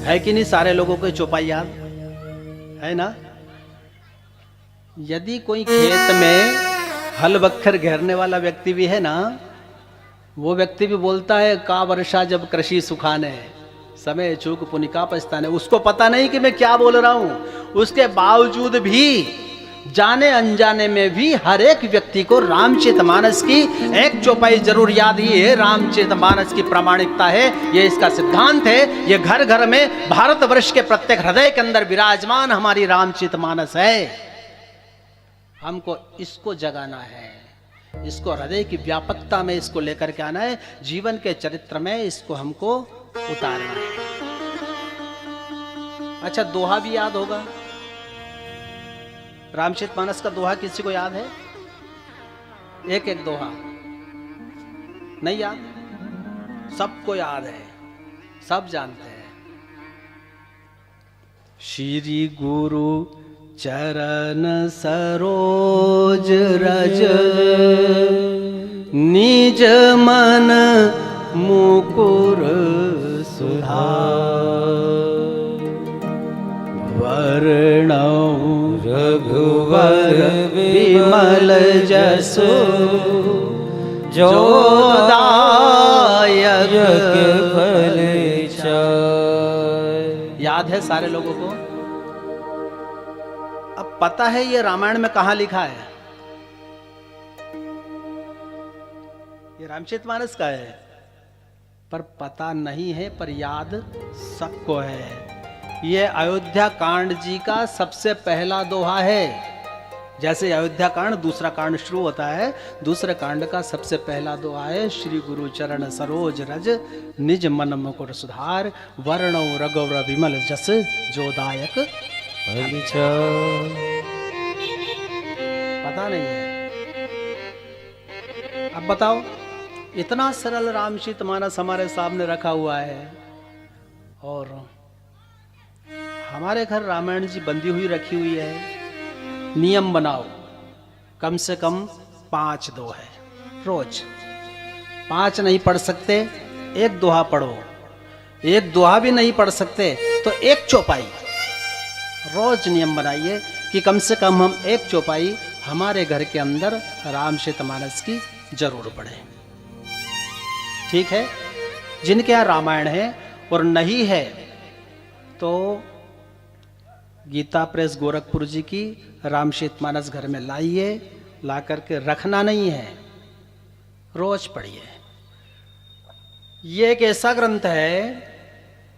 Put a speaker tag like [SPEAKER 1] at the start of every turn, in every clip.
[SPEAKER 1] है कि नहीं? सारे लोगों को चौपाई याद है ना? यदि कोई खेत में हल बख्तर घेरने वाला व्यक्ति भी है ना, वो व्यक्ति भी बोलता है का वर्षा जब कृषि सुखाने, समय चूक पुनिका पछताने। उसको पता नहीं कि मैं क्या बोल रहा हूं, उसके बावजूद भी जाने अनजाने में भी हर एक व्यक्ति को रामचरितमानस की एक चौपाई जरूर याद ही है। रामचरितमानस की प्रामाणिकता है, ये इसका सिद्धांत है। ये घर घर में भारतवर्ष के प्रत्येक हृदय के अंदर विराजमान हमारी रामचरितमानस है। हमको इसको जगाना है, इसको हृदय की व्यापकता में इसको लेकर के आना है, जीवन के चरित्र में इसको हमको उतारना है। अच्छा, दोहा भी याद होगा। रामचरितमानस का दोहा किसी को याद है? एक एक दोहा नहीं याद? सबको याद है, सब जानते हैं। श्री गुरु चरण सरोज रज, निज मन मुकुर सुधार, वर्णौ रघुवर विमल जसु, जो दायक फल चाय। याद है सारे लोगों को? अब पता है ये रामायण में कहां लिखा है? ये रामचरितमानस का है, पर पता नहीं है, पर याद सबको है। ये अयोध्या कांड जी का सबसे पहला दोहा है। जैसे अयोध्या कांड दूसरा कांड शुरू होता है, दूसरे कांड का सबसे पहला दोहा है, श्री गुरु चरण सरोज रज, निज मन मुकुर सुधार, वर्णौ रघुवर विमल जस, जो दायक पता नहीं है। अब बताओ, इतना सरल रामचरितमानस हमारे सामने रखा हुआ है, और हमारे घर रामायण जी बंधी हुई रखी हुई है। नियम बनाओ, कम से कम 5 दोहे रोज। 5 नहीं पढ़ सकते, एक दोहा पढ़ो। एक दोहा भी नहीं पढ़ सकते तो एक चौपाई रोज नियम बनाइए कि कम से कम हम एक चौपाई हमारे घर के अंदर रामचरितमानस की जरूर पढ़ें। ठीक है? जिनके यहाँ रामायण है और नहीं है तो गीता प्रेस गोरखपुर जी की रामचरितमानस घर में लाइए, ला करके रखना नहीं है, रोज पढ़िए। ये एक ऐसा ग्रंथ है,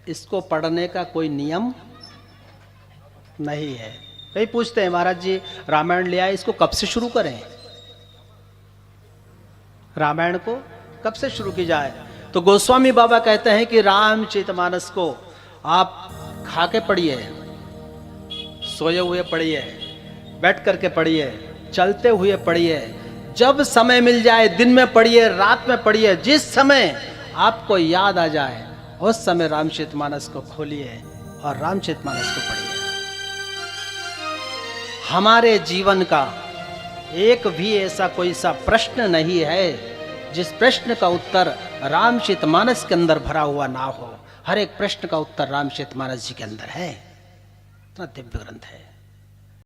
[SPEAKER 1] इसको पढ़ने का कोई नियम नहीं है। कई पूछते हैं महाराज जी रामायण ले आए, इसको कब से शुरू करें? रामायण को कब से शुरू की जाए? तो गोस्वामी बाबा कहते हैं कि रामचरितमानस को आप खा के पढ़िए, सोए हुए पढ़िए, बैठ करके पढ़िए, चलते हुए पढ़िए, जब समय मिल जाए, दिन में पढ़िए, रात में पढ़िए, जिस समय आपको याद आ जाए उस समय रामचरितमानस को खोलिए और रामचरितमानस को पढ़िए। हमारे जीवन का एक भी ऐसा कोई सा प्रश्न नहीं है जिस प्रश्न का उत्तर रामचरितमानस के अंदर भरा हुआ ना हो। हर एक प्रश्न का उत्तर रामचरितमानस जी के अंदर है। इतना दिव्य ग्रंथ है।